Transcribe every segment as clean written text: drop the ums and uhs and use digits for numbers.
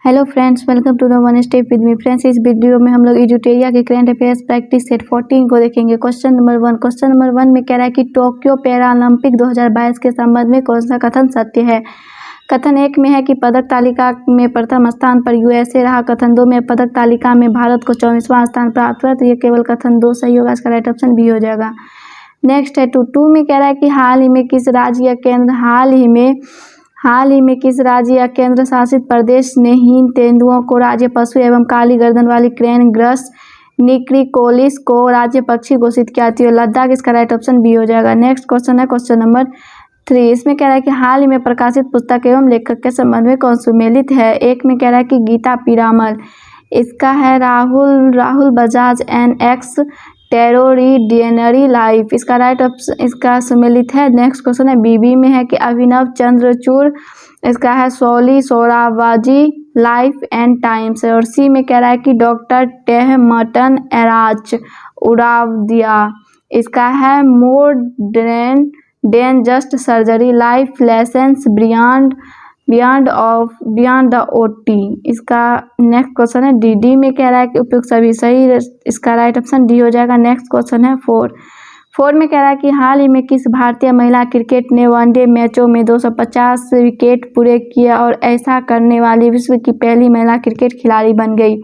Hello friends, welcome to the one step with me. Friends, इस video में हम लोग एजुटेरिया के करंट अफेयर्स प्रैक्टिस सेट 14 को देखेंगे। क्वेश्चन नंबर 1 में कह रहा है कि टोक्यो पैरालंपिक 2022 के संबंध में कौन सा कथन सत्य है। कथन 1 में है कि पदक तालिका में प्रथम स्थान पर यूएसए रहा। कथन 2 में पदक तालिका में भारत को 24वां स्थान प्राप्त हुआ। तो ये केवल कथन 2 सही होगा, इसका राइट ऑप्शन बी हो जाएगा। नेक्स्ट है 2 में कह रहा है कि हाल ही में किस राज्य या केंद्र शासित प्रदेश ने हीन तेंदुओं को राज्य पशु एवं काली गर्दन वाली क्रेन ग्रस निक्रिकोलिस को राज्य पक्षी घोषित किया। तो लद्दाख, इसका राइट ऑप्शन बी हो जाएगा। नेक्स्ट क्वेश्चन है क्वेश्चन नंबर 3। इसमें कह रहा है कि हाल ही में प्रकाशित पुस्तक एवं लेखक के संबंध में कौन सुमेलित है। एक में कह रहा है कि गीता पीरामल, इसका है Rahul Bajaj and extraordinary life, इसका राइट ऑप्शन इसका सुमेलित है। नेक्स्ट क्वेश्चन है बी में है कि अभिनव चंद्रचूड़, इसका है सोली सोराबाजी लाइफ एंड टाइम्स। और सी में कह रहा है कि डॉक्टर टेहमटन एराज उरावदिया, इसका है more than just surgery life lessons beyond the OT, इसका नेक्स्ट क्वेश्चन है डी में कह रहा है कि उपयुक्त सभी सही, इसका राइट ऑप्शन डी हो जाएगा। नेक्स्ट क्वेश्चन है 4 में कह रहा है कि हाल ही में किस भारतीय महिला क्रिकेट ने वनडे मैचों में 250 विकेट पूरे किए और ऐसा करने वाली विश्व की पहली महिला क्रिकेट खिलाड़ी बन गई।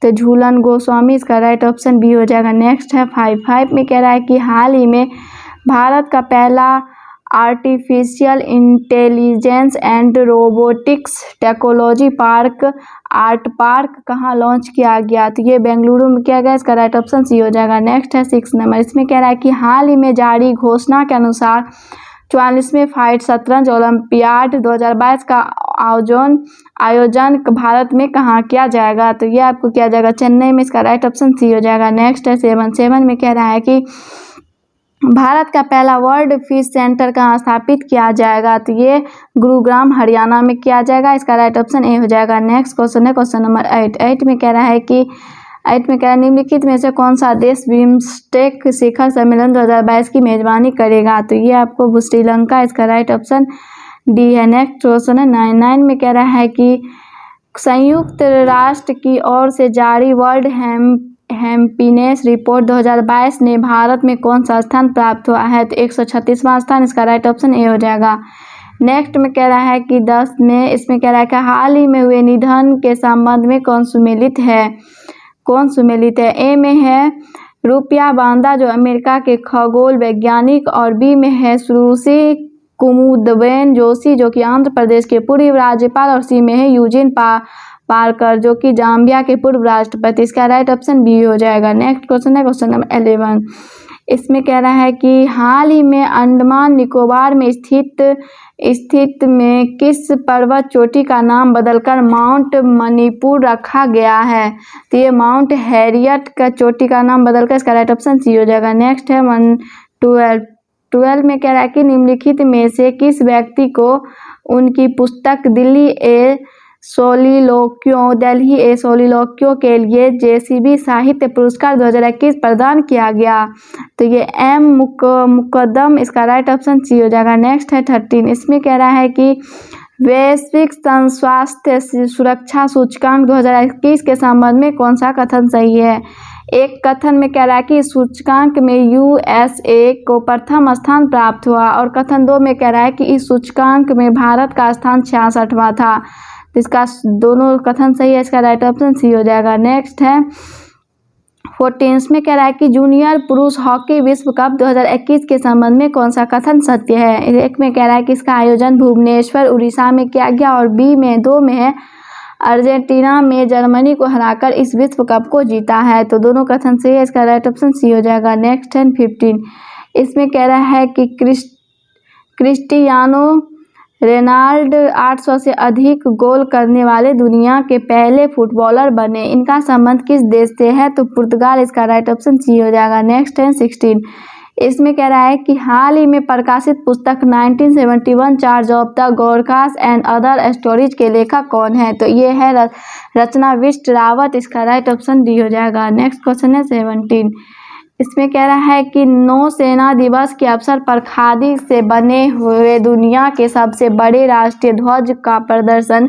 तो झूलन गोस्वामी, इसका राइट ऑप्शन बी हो जाएगा। नेक्स्ट है 5 में कह रहा है कि हाल ही में भारत का पहला artificial intelligence and robotics technology park art park कहाँ लॉन्च किया गया। तो ये बेंगलुरु में किया गया, इसका राइट ऑप्शन सी हो जाएगा। नेक्स्ट है 6 नंबर। इसमें कह रहा है कि हाल ही में जारी घोषणा के अनुसार 44वें फाइट शतरंज ओलंपियाड 2022 का आयोजन भारत में कहाँ किया जाएगा। तो ये आपको किया जाएगा चेन्नई में, इसका राइट ऑप्शन सी हो जाएगा। नेक्स्ट है 7 में कह रहा है कि भारत का पहला वर्ल्ड फिश सेंटर कहाँ स्थापित किया जाएगा। तो ये गुरुग्राम हरियाणा में किया जाएगा, इसका राइट ऑप्शन ए हो जाएगा। नेक्स्ट क्वेश्चन है क्वेश्चन नंबर 8 में कह रहा है कि निम्नलिखित में से कौन सा देश बिम्स्टेक शिखर सम्मेलन 2022 की मेजबानी करेगा। तो ये आपको श्रीलंका, इसका राइट ऑप्शन डी है। नेक्स्ट क्वेश्चन है 9 में कह रहा है कि संयुक्त राष्ट्र की ओर से जारी वर्ल्ड हैप्पीनेस रिपोर्ट 2022 ने भारत में कौन सा स्थान प्राप्त हुआ है। तो 136वां स्थान, इसका राइट ऑप्शन ए हो जाएगा। नेक्स्ट में कह रहा है कि 10 में इसमें कह रहा है कि हाल ही में हुए निधन के संबंध में कौन सुमेलित है। ए में है रुपिया बांदा, जो अमेरिका के खगोल वैज्ञानिक, और बी में है सुरुचि कुमुदबेन जोशी, जो कि आंध्र प्रदेश के पूर्व राज्यपाल, और सी में है यूजिन पार्कर, जो कि जाम्बिया के पूर्व राष्ट्रपति, इसका राइट ऑप्शन बी हो जाएगा। नेक्स्ट क्वेश्चन है क्वेश्चन नंबर 11। इसमें कह रहा है कि हाल ही में अंडमान निकोबार में स्थित में किस पर्वत चोटी का नाम बदलकर माउंट मणिपुर रखा गया है। तो ये माउंट हैरियट का चोटी का नाम बदलकर, इसका राइट ऑप्शन सी हो जाएगा। नेक्स्ट है 12 में कह रहा है कि निम्नलिखित में से किस व्यक्ति को उनकी पुस्तक दिल्ली ए सोलिलोक्यो के लिए जेसीबी साहित्य पुरस्कार 2021 प्रदान किया गया। तो ये एम मुकद्दम, इसका राइट ऑप्शन सी हो जाएगा। नेक्स्ट है 13। इसमें कह रहा है कि वैश्विक स्वास्थ्य सुरक्षा सूचकांक 2021 के संबंध में कौन सा कथन सही है। एक कथन में कह रहा है कि इस सूचकांक में यूएसए को प्रथम स्थान प्राप्त हुआ, और कथन 2 में कह रहा है कि इस सूचकांक में भारत का स्थान 66वां था। इसका दोनों कथन सही है, इसका राइट ऑप्शन सी हो जाएगा। नेक्स्ट है 14 में कह रहा है कि जूनियर पुरुष हॉकी विश्व कप 2021 के संबंध में कौन सा कथन सत्य है। एक में कह रहा है कि इसका आयोजन भुवनेश्वर उड़ीसा में किया गया, और दो में है अर्जेंटीना में जर्मनी को हराकर इस विश्व कप को जीता है। तो दोनों कथन सही है, इसका राइट ऑप्शन सी हो जाएगा। नेक्स्ट है 15। इसमें कह रहा है कि क्रिस्टियानो रेनाल्ड 800 से अधिक गोल करने वाले दुनिया के पहले फुटबॉलर बने। इनका संबंध किस देश से है। तो पुर्तगाल, इसका राइट ऑप्शन सी हो जाएगा। नेक्स्ट है 16। इसमें कह रहा है कि हाल ही में प्रकाशित पुस्तक 1971 charge of the Gorkhas and other stories के लेखक कौन है। तो ये है रचना बिष्ट रावत, इसका राइट ऑप्शन डी हो जाएगा। नेक्स्ट क्वेश्चन है 17। इसमें कह रहा है कि नौसेना दिवस के अवसर पर खादी से बने हुए दुनिया के सबसे बड़े राष्ट्रीय ध्वज का प्रदर्शन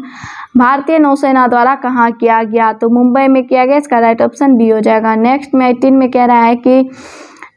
भारतीय नौसेना द्वारा कहाँ किया गया? तो मुंबई में किया गया। इसका राइट ऑप्शन बी हो जाएगा। नेक्स्ट में 18 में कह रहा है कि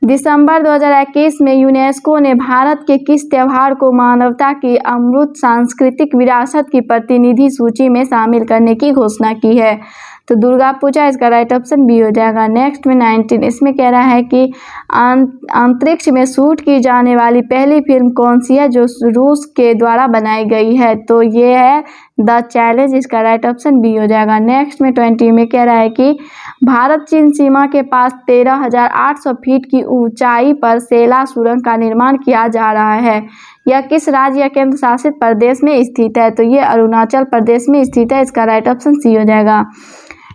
दिसंबर 2021 में यूनेस्को ने भारत के किस त्योहार को मानवता की अमूर्त सांस्कृतिक विरासत की प्रतिनिधि सूची में शामिल करने की घोषणा की है? तो दुर्गा पूजा। इसका राइट ऑप्शन बी हो जाएगा। नेक्स्ट में 19 इसमें कह रहा है कि अंतरिक्ष में शूट की जाने वाली पहली फिल्म कौन सी है जो रूस के द्वारा बनाई गई है? तो ये है द चैलेंज। इसका राइट ऑप्शन बी हो जाएगा। नेक्स्ट में 20 में कह रहा है कि भारत चीन सीमा के पास 13,800 फीट की ऊंचाई पर सेला सुरंग का निर्माण किया जा रहा है। यह किस राज्य या केंद्र शासित प्रदेश में स्थित है? तो ये अरुणाचल प्रदेश में स्थित है। इसका राइट ऑप्शन सी हो जाएगा।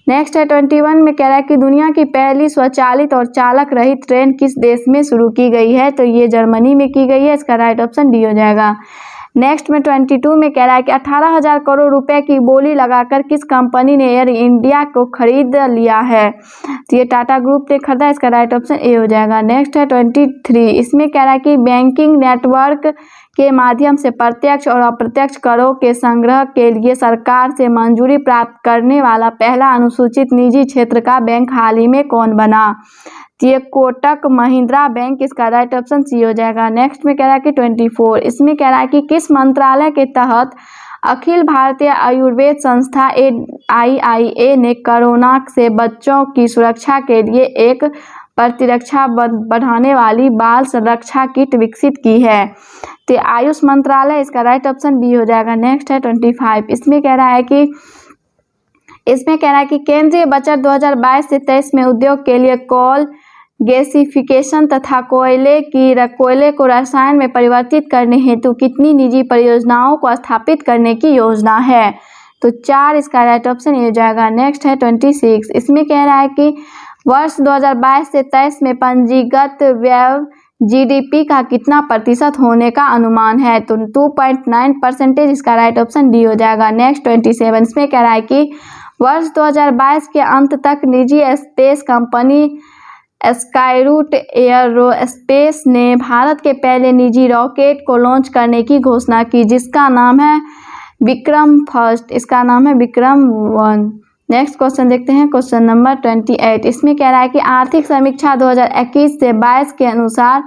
नेक्स्ट है 21 में कह रहा है कि दुनिया की पहली स्वचालित और चालक रहित ट्रेन किस देश में शुरू की गई है? तो ये जर्मनी में की गई है। इसका राइट ऑप्शन डी हो जाएगा। नेक्स्ट में 22 में कह रहा है कि 18,000 करोड़ रुपए की बोली लगाकर किस कंपनी ने एयर इंडिया को खरीद लिया है? तो ये टाटा ग्रुप ने खरीदा। इसका राइट ऑप्शन ए हो जाएगा। नेक्स्ट है 23 इसमें कह रहा है कि बैंकिंग नेटवर्क के माध्यम से प्रत्यक्ष और अप्रत्यक्ष करों के संग्रह के लिए सरकार से मंजूरी प्राप्त करने वाला पहला अनुसूचित निजी क्षेत्र का बैंक हाल ही में कौन बना? ये कोटक महिंद्रा बैंक। इसका राइट ऑप्शन सी हो जाएगा। नेक्स्ट में कह रहा है कि 24 इसमें कह रहा है कि किस मंत्रालय के तहत अखिल भारतीय आयुर्वेद संस्था AIIA ने कोरोना से बच्चों की सुरक्षा के लिए एक प्रतिरक्षा बढ़ाने वाली बाल संरक्षा किट विकसित की है? तो आयुष मंत्रालय। इसका राइट ऑप्शन बी हो जाएगा। नेक्स्ट है 25 इसमें कह रहा है कि केंद्रीय बजट 2022 से 23 में उद्योग के लिए कोल गैसिफिकेशन तथा कोयले को रसायन में परिवर्तित करने हेतु कितनी निजी परियोजनाओं को स्थापित करने की योजना है? तो 4। इसका राइट ऑप्शन हो जाएगा। नेक्स्ट है 26 इसमें कह रहा है कि वर्ष 2022 से 23 में पंजीकृत व्यय GDP का कितना प्रतिशत होने का अनुमान है? तो 2.9%। इसका राइट ऑप्शन डी हो जाएगा। नेक्स्ट 27 इसमें कह रहा है कि वर्ष 2022 के अंत तक निजी स्पेस कंपनी स्काईरूट एयरोस्पेस ने भारत के पहले निजी रॉकेट को लॉन्च करने की घोषणा की जिसका नाम है विक्रम फर्स्ट। इसका नाम है विक्रम 1। नेक्स्ट क्वेश्चन देखते हैं। क्वेश्चन नंबर 28 इसमें कह रहा है कि आर्थिक समीक्षा 2021 से 22 के अनुसार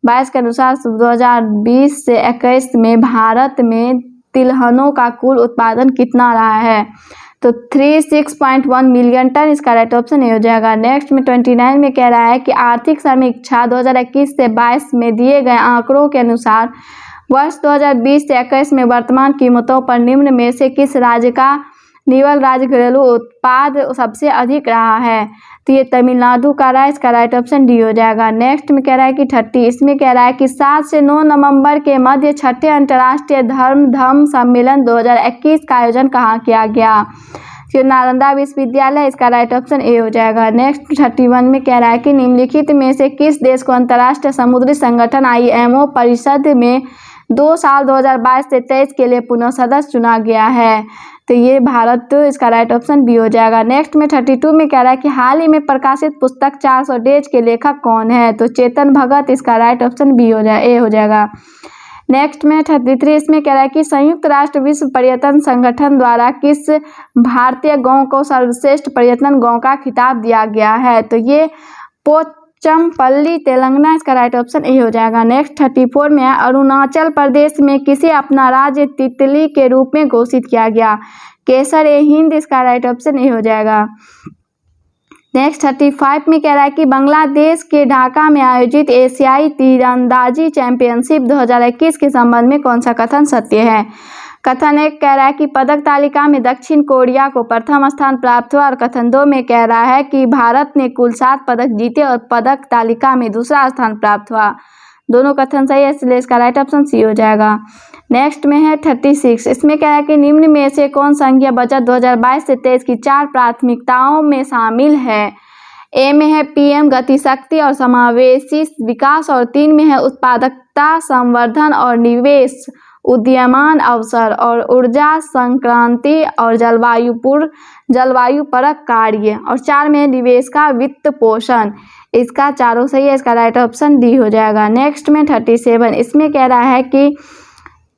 2020 से 21 में भारत में तिलहनों का कुल उत्पादन कितना रहा है? तो 36.1 मिलियन टन। इसका राइट ऑप्शन हो जाएगा। नेक्स्ट में 29 में कह रहा है कि आर्थिक समीक्षा 2021 से 22 में दिए गए आंकड़ों के अनुसार वर्ष 2020 से 21 में वर्तमान कीमतों पर निम्न में से किस राज्य का निवल राज्य घरेलू उत्पाद सबसे अधिक रहा है? तो ये तमिलनाडु का रहा है। इसका राइट ऑप्शन डी हो जाएगा। नेक्स्ट में कह रहा है कि 30 इसमें कह रहा है कि 7 से 9 नवंबर के मध्य 6ठे अंतर्राष्ट्रीय धम्म सम्मेलन 2021 का आयोजन कहाँ किया गया? तो नालंदा विश्वविद्यालय। इसका राइट ऑप्शन ए हो जाएगा। नेक्स्ट 31 में कह रहा है कि निम्नलिखित में से किस देश को अंतर्राष्ट्रीय समुद्री संगठन IMO परिषद में 2 साल 2022 से 23 के लिए पुनः सदस्य चुना गया है? तो ये भारत। इसका राइट ऑप्शन बी हो जाएगा। नेक्स्ट में 32 में कह रहा है कि हाल ही में प्रकाशित पुस्तक 400 डेज के लेखक कौन है? तो चेतन भगत। इसका राइट ऑप्शन बी हो जाएगा। नेक्स्ट में 33 इसमें कह रहा है कि संयुक्त राष्ट्र विश्व पर्यटन संगठन द्वारा किस भारतीय गांव को सर्वश्रेष्ठ पर्यटन गांव का खिताब दिया गया है? तो ये पोचमपल्ली तेलंगाना। इसका राइट ऑप्शन ए हो जाएगा। नेक्स्ट 34 में अरुणाचल प्रदेश में किसे अपना राज्य तितली के रूप में घोषित किया गया? केसर-ए-हिंद। इसका राइट ऑप्शन ए हो जाएगा। नेक्स्ट 35 में कह रहा है कि बांग्लादेश के ढाका में आयोजित एशियाई तीरंदाजी चैंपियनशिप 2021 के संबंध में कौन सा कथन सत्य है? कथन 1 कह रहा है कि पदक तालिका में दक्षिण कोरिया को प्रथम स्थान प्राप्त हुआ और कथन 2 में कह रहा है कि भारत ने कुल 7 पदक जीते और पदक तालिका में दूसरा स्थान प्राप्त हुआ। दोनों कथन सही है इसलिए इसका राइट ऑप्शन सी हो जाएगा। नेक्स्ट में है 36 इसमें कह रहा है कि निम्न में से कौन संघीय बजट 2022 से 23 की 4 प्राथमिकताओं में शामिल है? ए में है PM गतिशक्ति और समावेशी विकास और 3 में है उत्पादकता संवर्धन और निवेश उदीयमान अवसर और ऊर्जा संक्रांति और जलवायु परक कार्य और 4 में निवेश का वित्त पोषण। इसका चारों सही है, इसका राइट ऑप्शन डी हो जाएगा। नेक्स्ट में 37, इसमें कह रहा है कि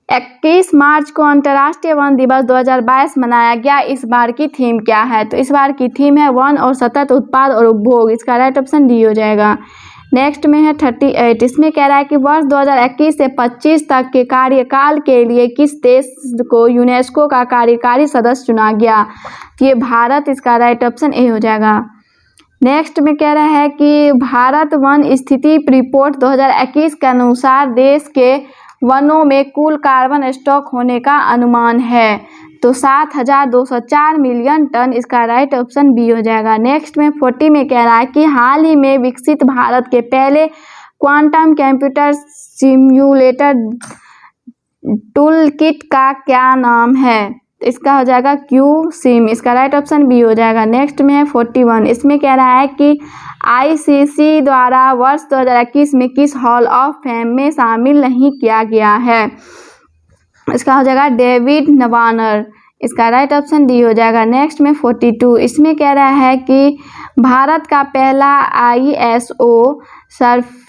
21 मार्च को अंतर्राष्ट्रीय वन दिवस 2022 मनाया गया, इस बार की थीम क्या है? तो इस बार की थीम है वन और सतत उत्पाद और उपभोग, इसका राइट ऑप्शन डी हो जाएगा। नेक्स्ट में है 38, इसमें कह रहा है कि वर्ष 2021 से 25 तक के कार्यकाल के लिए किस देश को यूनेस्को का कार्यकारी सदस्य चुना गया? तो ये भारत, इसका राइट ऑप्शन ए हो जाएगा। नेक्स्ट में कह रहा है कि भारत वन स्थिति रिपोर्ट 2021 के अनुसार देश के वनों में कुल कार्बन स्टॉक होने का अनुमान है, तो 7,204 मिलियन टन, इसका राइट ऑप्शन बी हो जाएगा। नेक्स्ट में 40 में कह रहा है कि हाल ही में विकसित भारत के पहले quantum computer simulator tool kit का क्या नाम है? इसका हो जाएगा क्यू सिम, इसका राइट ऑप्शन बी हो जाएगा। नेक्स्ट में है 41, इसमें कह रहा है कि आईसीसी द्वारा वर्ष 2021 में किस हॉल ऑफ फेम में शामिल नहीं किया गया है? इसका हो जाएगा डेविड नवानर, इसका राइट ऑप्शन डी हो जाएगा। नेक्स्ट में 42, इसमें कह रहा है कि भारत का पहला ISO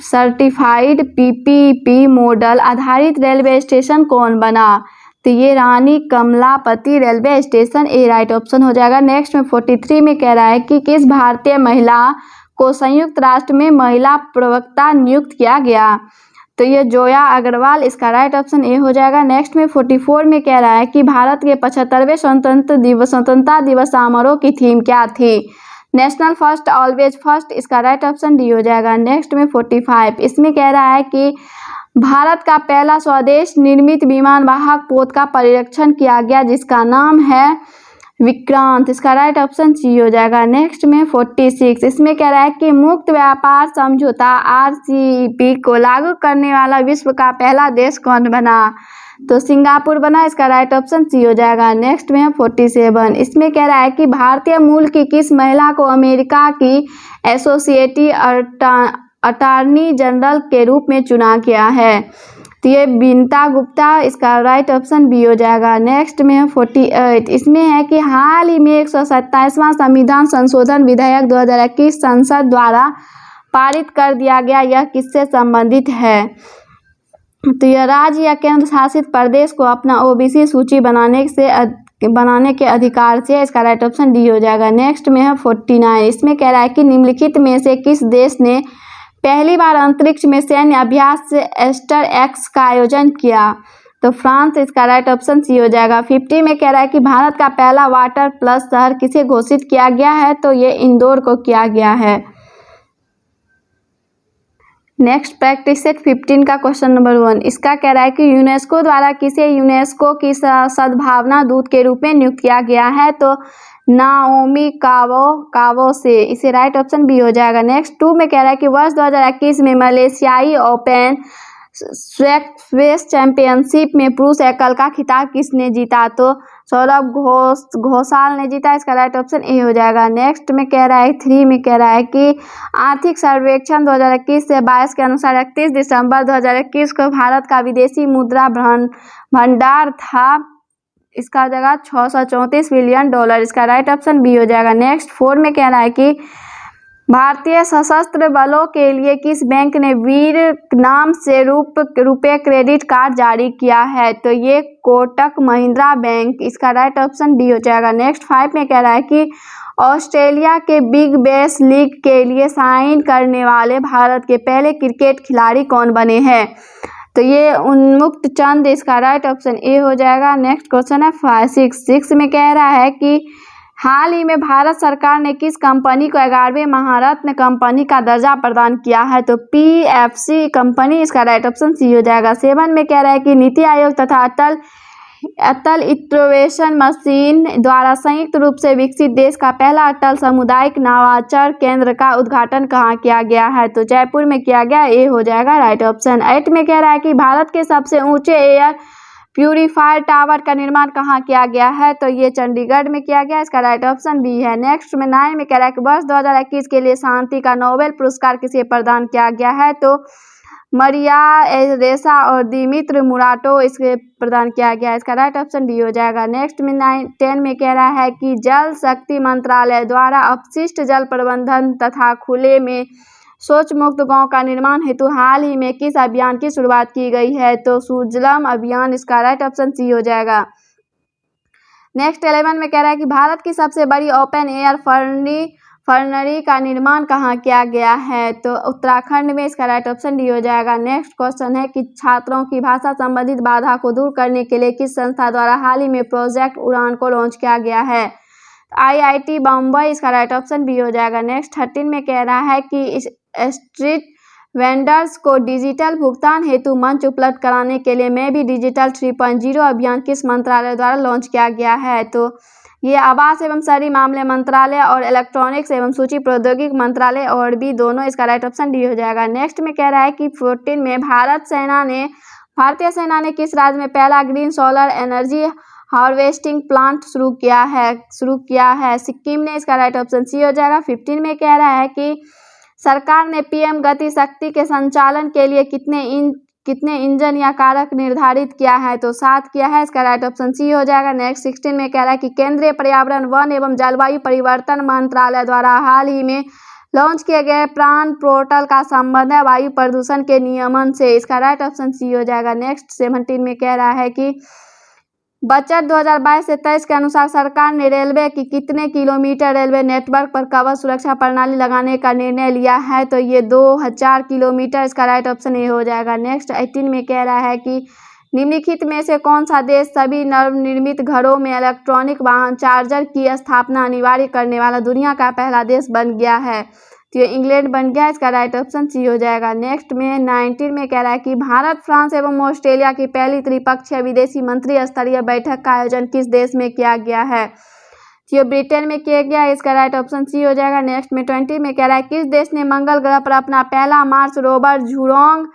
सर्टिफाइड PPP मॉडल आधारित रेलवे स्टेशन कौन बना? तो ये रानी कमलापति रेलवे स्टेशन, ए राइट ऑप्शन हो जाएगा। नेक्स्ट में 43 में कह रहा है कि किस भारतीय महिला को संयुक्त राष्ट्र में महिला प्रवक्ता नियुक्त किया गया? तो ये जोया अग्रवाल, इसका राइट ऑप्शन ए हो जाएगा। नेक्स्ट में 44 में कह रहा है कि भारत के 75वें स्वतंत्रता दिवस समारोह की थीम क्या थी? नेशनल फर्स्ट ऑलवेज फर्स्ट, इसका राइट ऑप्शन डी हो जाएगा। नेक्स्ट में 45, इसमें कह रहा है कि भारत का पहला स्वदेश निर्मित विमान वाहक पोत का परीक्षण किया गया, जिसका नाम है विक्रांत, इसका राइट ऑप्शन सी हो जाएगा। नेक्स्ट में 46, इसमें कह रहा है कि मुक्त व्यापार समझौता RCEP को लागू करने वाला विश्व का पहला देश कौन बना? तो सिंगापुर बना, इसका राइट ऑप्शन सी हो जाएगा। नेक्स्ट में 47, इसमें कह रहा है कि भारतीय मूल की किस महिला को अमेरिका की एसोसिएटेड अटॉर्नी जनरल के रूप में चुना गया है? तो ये बिनता गुप्ता, इसका राइट ऑप्शन बी हो जाएगा। नेक्स्ट में है 48, इसमें है कि हाल ही में 127वां संविधान संशोधन विधेयक 2021 संसद द्वारा पारित कर दिया गया, यह किससे संबंधित है? तो यह राज्य या केंद्र शासित प्रदेश को अपना OBC सूची बनाने के अधिकार से, इसका राइट ऑप्शन डी हो जाएगा। नेक्स्ट में है 49, इसमें कह रहा है कि निम्नलिखित में से किस देश ने पहली बार अंतरिक्ष में सैन्य अभ्यास एस्टर एक्स का आयोजन किया? तो फ्रांस, इसका राइट ऑप्शन सी हो जाएगा। 50 में कह रहा है कि भारत का पहला वाटर प्लस शहर किसे घोषित किया गया है? तो ये इंदौर को किया गया है। नेक्स्ट प्रैक्टिस सेट 15 का क्वेश्चन नंबर 1, इसका कह रहा है कि यूनेस्को द्वारा किसे यूनेस्को की सद्भावना दूत के रूप में नियुक्त किया गया है? तो नाओमी कावो से, इसे राइट ऑप्शन बी हो जाएगा। नेक्स्ट 2 में कह रहा है कि वर्ष 2021 में मलेशियाई ओपन स्क्वैश चैंपियनशिप में पुरुष एकल का खिताब किसने जीता? तो सौरभ घोषाल ने जीता, इसका राइट ऑप्शन ए हो जाएगा। नेक्स्ट में कह रहा है 3 में कह रहा है कि आर्थिक सर्वेक्षण 2021 से 22 के अनुसार 31 दिसंबर 2021 को भारत का विदेशी मुद्रा भंडार था, इसका हो जाएगा $634 बिलियन, इसका राइट ऑप्शन बी हो जाएगा। नेक्स्ट 4 में कह रहा है कि भारतीय सशस्त्र बलों के लिए किस बैंक ने वीर नाम से रुपए क्रेडिट कार्ड जारी किया है? तो ये कोटक महिंद्रा बैंक, इसका राइट ऑप्शन डी हो जाएगा। नेक्स्ट 5 में कह रहा है कि ऑस्ट्रेलिया के बिग बैश लीग के लिए साइन करने वाले भारत के पहले क्रिकेट खिलाड़ी कौन बने हैं? तो ये उन्मुक्त चंद, इसका राइट ऑप्शन ए हो जाएगा। नेक्स्ट क्वेश्चन है 6 में कह रहा है कि हाल ही में भारत सरकार ने किस कंपनी को 11वें महारत्न कंपनी का दर्जा प्रदान किया है? तो PFC कंपनी, इसका राइट ऑप्शन सी हो जाएगा। 7 में कह रहा है कि नीति आयोग तथा अटल इनोवेशन मिशन द्वारा संयुक्त रूप से विकसित देश का पहला अटल सामुदायिक नवाचार केंद्र का उद्घाटन कहाँ किया गया है? तो जयपुर में किया गया, ए हो जाएगा राइट ऑप्शन। 8 में कह रहा है कि भारत के सबसे ऊंचे एयर प्यूरीफायर टावर का निर्माण कहाँ किया गया है? तो ये चंडीगढ़ में किया गया, इसका राइट ऑप्शन बी है। नेक्स्ट में 9 में कह रहा है कि वर्ष 2021 के लिए शांति का नोबेल पुरस्कार किसे प्रदान किया गया है? तो मरिया रेसा और दिमित्र मुराटो, इसके प्रदान किया गया, इसका राइट ऑप्शन डी हो जाएगा। नेक्स्ट में 10 में कह रहा है कि जल शक्ति मंत्रालय द्वारा अपशिष्ट जल प्रबंधन तथा खुले में शौच मुक्त गांव का निर्माण हेतु हाल ही में किस अभियान की शुरुआत की गई है? तो सुजलाम अभियान, इसका राइट ऑप्शन सी हो जाएगा। नेक्स्ट 11 में कह रहा है कि भारत की सबसे बड़ी ओपन एयर फर्नरी का निर्माण कहाँ किया गया है? तो उत्तराखंड में, इसका राइट ऑप्शन डी हो जाएगा। नेक्स्ट क्वेश्चन है कि छात्रों की भाषा संबंधित बाधा को दूर करने के लिए किस संस्था द्वारा हाल ही में प्रोजेक्ट उड़ान को लॉन्च किया गया है? IIT बम्बई, इसका राइट ऑप्शन बी हो जाएगा। नेक्स्ट 13 में कह रहा है कि स्ट्रीट वेंडर्स को डिजिटल भुगतान हेतु मंच उपलब्ध कराने के लिए मैं भी डिजिटल 3.0 अभियान किस मंत्रालय द्वारा लॉन्च किया गया है? तो ये आवास एवं शहरी मामले मंत्रालय और इलेक्ट्रॉनिक्स एवं सूची प्रौद्योगिकी मंत्रालय और भी दोनों, इसका राइट ऑप्शन डी हो जाएगा। नेक्स्ट में कह रहा है कि 14 में भारतीय सेना ने किस राज्य में पहला green solar energy harvesting plant शुरू किया है? सिक्किम ने, इसका राइट ऑप्शन सी हो जाएगा। 15 में कह रहा है कि सरकार ने पीएम गति शक्ति के संचालन के लिए कितने इंजन या कारक निर्धारित किया है? तो 7 किया है, इसका राइट ऑप्शन सी हो जाएगा। नेक्स्ट 16 में कह रहा है कि केंद्रीय पर्यावरण, वन एवं जलवायु परिवर्तन मंत्रालय द्वारा हाल ही में लॉन्च किए गए प्राण पोर्टल का संबंध है वायु प्रदूषण के नियमन से, इसका राइट ऑप्शन सी हो जाएगा। नेक्स्ट 17 में कह रहा है कि बजट 2022 से 23 के अनुसार सरकार ने रेलवे की कितने किलोमीटर रेलवे नेटवर्क पर कवच सुरक्षा प्रणाली लगाने का निर्णय लिया है? तो ये 2000 किलोमीटर, इसका राइट ऑप्शन ए हो जाएगा। नेक्स्ट 18 में कह रहा है कि निम्नलिखित में से कौन सा देश सभी नवनिर्मित घरों में इलेक्ट्रॉनिक वाहन चार्जर की स्थापना अनिवार्य करने वाला दुनिया का पहला देश बन गया है? तो ये इंग्लैंड बन गया, इसका राइट ऑप्शन सी हो जाएगा। नेक्स्ट में 19 में कह रहा है कि भारत, फ्रांस एवं ऑस्ट्रेलिया की पहली त्रिपक्षीय विदेशी मंत्री स्तरीय बैठक का आयोजन किस देश में किया गया है? तो ब्रिटेन में किया गया, इसका राइट ऑप्शन सी हो जाएगा। नेक्स्ट में 20 में कह रहा है किस देश ने मंगल ग्रह पर अपना पहला मार्स रोवर झुरोंग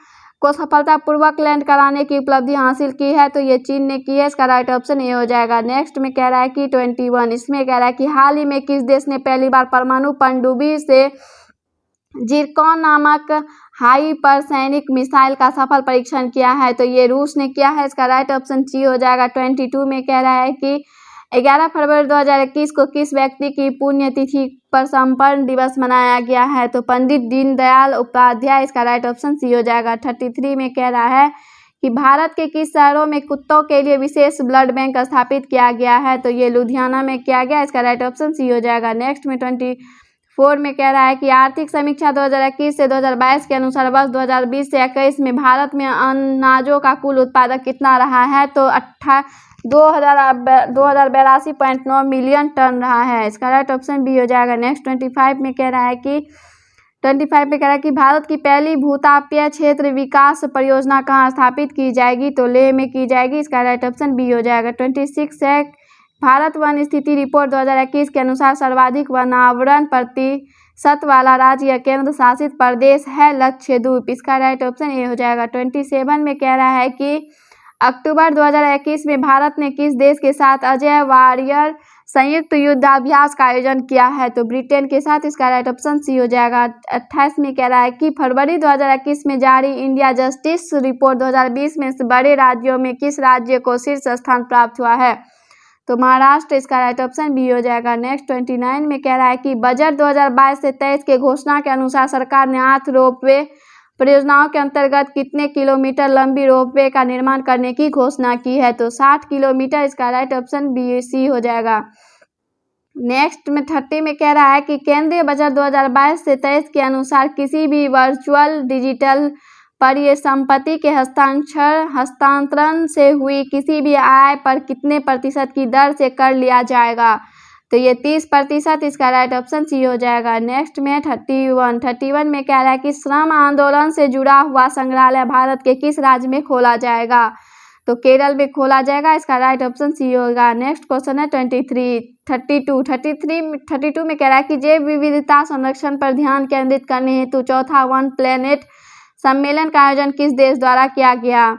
को सफलतापूर्वक लैंड कराने की उपलब्धि हासिल की है? तो ये चीन ने की है, इसका राइट ऑप्शन ए हो जाएगा। नेक्स्ट में कह रहा है कि 21, इसमें कह रहा है कि हाल ही में किस देश ने पहली बार परमाणु पनडुब्बी से जिरकॉन नामक हाइपरसोनिक मिसाइल का सफल परीक्षण किया है? तो ये रूस ने किया है, इसका राइट ऑप्शन सी हो जाएगा। 22 में कह रहा है कि 11 फरवरी 2021 को किस व्यक्ति की पुण्यतिथि पर समर्पण दिवस मनाया गया है? तो पंडित दीनदयाल उपाध्याय, इसका राइट ऑप्शन सी हो जाएगा। 33 में कह रहा है कि भारत के किस शहरों में कुत्तों के लिए विशेष ब्लड बैंक स्थापित किया गया है? तो ये लुधियाना में किया गया, इसका राइट ऑप्शन सी हो जाएगा। नेक्स्ट में 24 में कह रहा है कि आर्थिक समीक्षा 2021 से 2022 के अनुसार वर्ष 2020 से 21 में भारत में अनाजों का कुल उत्पादन कितना रहा है? तो 2082.9 मिलियन टन रहा है, इसका राइट ऑप्शन बी हो जाएगा। नेक्स्ट 25 में कह रहा है कि भारत की पहली भूतापीय क्षेत्र विकास परियोजना कहाँ स्थापित की जाएगी? तो लेह में की जाएगी, इसका राइट ऑप्शन बी हो जाएगा। 26 है भारत वन स्थिति रिपोर्ट 2021 के अनुसार सर्वाधिक वनावरण प्रतिशत वाला राज्य या केंद्र शासित प्रदेश है लक्षद्वीप, इसका राइट ऑप्शन ए हो जाएगा। 27 में कह रहा है कि अक्टूबर 2021 में भारत ने किस देश के साथ अजय वॉरियर संयुक्त युद्धाभ्यास का आयोजन किया है? तो ब्रिटेन के साथ, इसका राइट ऑप्शन सी हो जाएगा। 28 में कह रहा है कि फरवरी 2021 में जारी इंडिया जस्टिस रिपोर्ट 2020 में बड़े राज्यों में किस राज्य को शीर्ष स्थान प्राप्त हुआ है? तो महाराष्ट्र, इसका राइट ऑप्शन बी हो जाएगा। नेक्स्ट 29 में कह रहा है कि बजट 2022 से 23 के घोषणा के अनुसार सरकार ने 8 रोपवे परियोजनाओं के अंतर्गत कितने किलोमीटर लंबी रोपवे का निर्माण करने की घोषणा की है? तो 60 किलोमीटर, इसका राइट ऑप्शन बी सी हो जाएगा। नेक्स्ट में 30 में कह रहा है कि केंद्रीय बजट 2022 से 23 के अनुसार किसी भी वर्चुअल डिजिटल परिसंपत्ति के हस्तांतरण से हुई किसी भी आय पर कितने प्रतिशत की दर से कर लिया जाएगा? तो ये 30%, इसका राइट ऑप्शन सी हो जाएगा। नेक्स्ट में 31 में कह रहा है कि श्रम आंदोलन से जुड़ा हुआ संग्रहालय भारत के किस राज्य में खोला जाएगा? तो केरल में खोला जाएगा, इसका राइट ऑप्शन सी होगा। नेक्स्ट क्वेश्चन है 32 में कह रहा है कि जैव विविधता संरक्षण पर ध्यान केंद्रित करने हेतु चौथा वन प्लेनेट सम्मेलन का आयोजन किस देश द्वारा किया गया?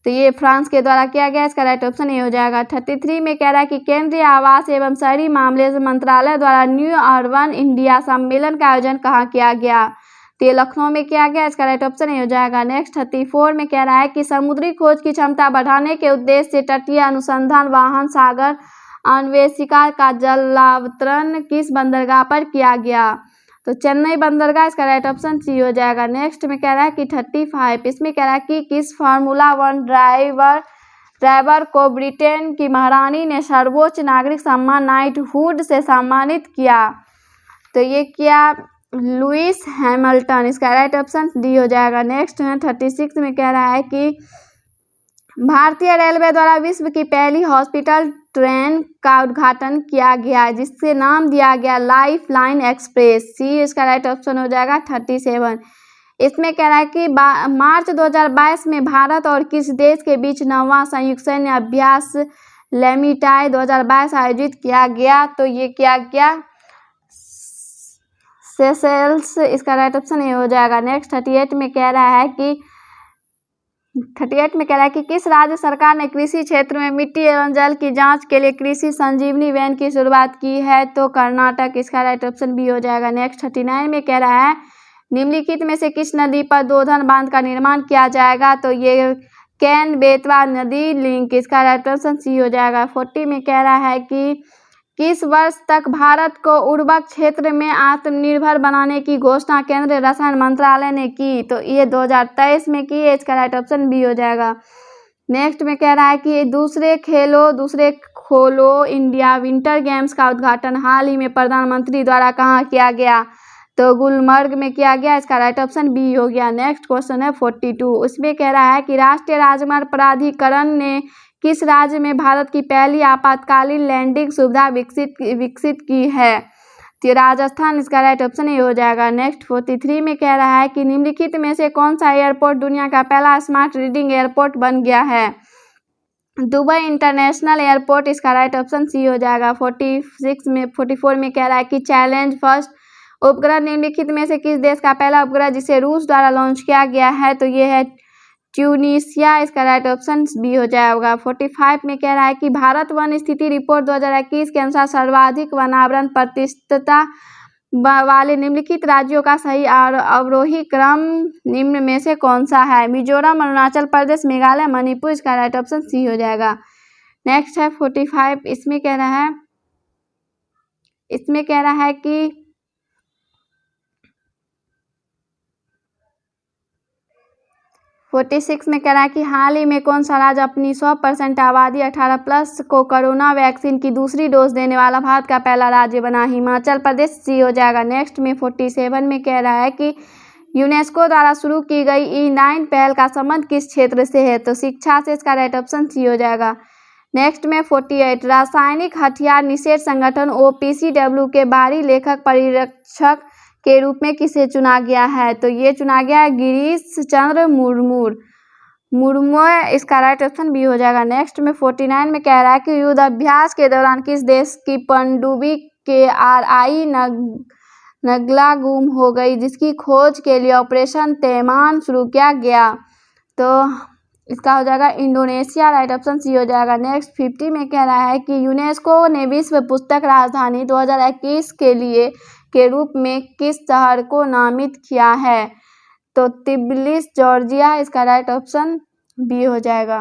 तो ये फ्रांस के द्वारा किया गया, इसका राइट ऑप्शन ए हो जाएगा। 33 में कह रहा है कि केंद्रीय आवास एवं शहरी मामले मंत्रालय द्वारा न्यू अर्बन इंडिया सम्मेलन का आयोजन कहाँ किया गया? तो ये लखनऊ में किया गया, इसका राइट ऑप्शन ए हो जाएगा। नेक्स्ट 34 में कह रहा है कि समुद्री खोज की क्षमता बढ़ाने के उद्देश्य से तटीय अनुसंधान वाहन सागर अन्वेषिका का जलावतरण किस बंदरगाह पर किया गया? तो चेन्नई बंदरगाह इसका राइट ऑप्शन सी हो जाएगा। नेक्स्ट में कह रहा है कि 35 इसमें कह रहा है कि किस फार्मूला 1 ड्राइवर को ब्रिटेन की महारानी ने सर्वोच्च नागरिक सम्मान नाइटहुड से सम्मानित किया। तो ये किया लुइस हैमिल्टन, इसका राइट ऑप्शन डी हो जाएगा। नेक्स्ट में 36 में कह रहा है कि भारतीय रेलवे द्वारा विश्व की पहली हॉस्पिटल ट्रेन का उद्घाटन किया गया जिससे नाम दिया गया लाइफ लाइन एक्सप्रेस। सी इसका राइट ऑप्शन हो जाएगा 37। इसमें कह रहा है कि मार्च 2022 में भारत और किस देश के बीच 9वां संयुक्त सैन्य अभ्यास लेमिटाई 2022 आयोजित किया गया। तो ये किया गया सेशेल्स, इसका राइट ऑप्शन ए हो जाएगा। नेक्स्ट 38 में कह रहा है कि किस राज्य सरकार ने कृषि क्षेत्र में मिट्टी एवं जल की जांच के लिए कृषि संजीवनी वैन की शुरुआत की है। तो कर्नाटक, इसका राइट ऑप्शन बी हो जाएगा। नेक्स्ट 39 में कह रहा है निम्नलिखित में से किस नदी पर दोधन बांध का निर्माण किया जाएगा। तो ये कैन बेतवा नदी लिंक, इसका राइट ऑप्शन सी हो जाएगा। 40 में कह रहा है कि किस वर्ष तक भारत को उर्वरक क्षेत्र में आत्मनिर्भर बनाने की घोषणा केंद्रीय रसायन मंत्रालय ने की। तो ये 2023 में की है, इसका राइट ऑप्शन बी हो जाएगा। नेक्स्ट में कह रहा है कि दूसरे खोलो इंडिया विंटर गेम्स का उद्घाटन हाल ही में प्रधानमंत्री द्वारा कहाँ किया गया। तो गुलमर्ग में किया गया, इसका राइट ऑप्शन बी हो गया। नेक्स्ट क्वेश्चन है 42, उसमें कह रहा है कि राष्ट्रीय राजमार्ग प्राधिकरण ने किस राज्य में भारत की पहली आपातकालीन लैंडिंग सुविधा विकसित की है। तो राजस्थान, इसका राइट ऑप्शन ए हो जाएगा। नेक्स्ट 43 में कह रहा है कि निम्नलिखित में से कौन सा एयरपोर्ट दुनिया का पहला स्मार्ट रीडिंग एयरपोर्ट बन गया है। दुबई इंटरनेशनल एयरपोर्ट, इसका राइट ऑप्शन सी हो जाएगा। 44 में कह रहा है कि चैलेंज फर्स्ट उपग्रह निम्नलिखित में से किस देश का पहला उपग्रह जिसे रूस द्वारा लॉन्च किया गया है। तो ये है ट्यूनीशिया, इसका राइट ऑप्शन बी हो जाएगा। 45 में कह रहा है कि भारत वन स्थिति रिपोर्ट 2021 के अनुसार सर्वाधिक वनावरण प्रतिशतता वाले निम्नलिखित राज्यों का सही और अवरोही क्रम निम्न में से कौन सा है। मिजोरम, अरुणाचल प्रदेश, मेघालय, मणिपुर, इसका राइट ऑप्शन सी हो जाएगा। नेक्स्ट है 45, इसमें कह रहा है कि 46 में कह रहा है कि हाल ही में कौन सा राज्य अपनी 100% आबादी 18+ को कोरोना वैक्सीन की दूसरी डोज देने वाला भारत का पहला राज्य बना। हिमाचल प्रदेश, सी हो जाएगा। नेक्स्ट में 47 में कह रहा है कि यूनेस्को द्वारा शुरू की गई E9 पहल का संबंध किस क्षेत्र से है। तो शिक्षा से, इसका राइट ऑप्शन सी हो जाएगा। नेक्स्ट में 48, रासायनिक हथियार निषेध संगठन OPCW के बाहरी लेखक परिरक्षक के रूप में किसे चुना गया है। तो ये चुना गया है गिरीश चंद्र मुर्मू, इसका राइट ऑप्शन बी हो जाएगा। नेक्स्ट में 49 में कह रहा है कि युद्ध अभ्यास के दौरान किस देश की पनडुब्बी KRI नगला गुम हो गई जिसकी खोज के लिए ऑपरेशन तैमान शुरू किया गया। तो इसका हो जाएगा इंडोनेशिया, राइट ऑप्शन सी हो जाएगा। नेक्स्ट 50 में कह रहा है कि यूनेस्को ने विश्व पुस्तक राजधानी 2021 के रूप में किस शहर को नामित किया है। तो तिब्लिस, जॉर्जिया, इसका राइट ऑप्शन बी हो जाएगा।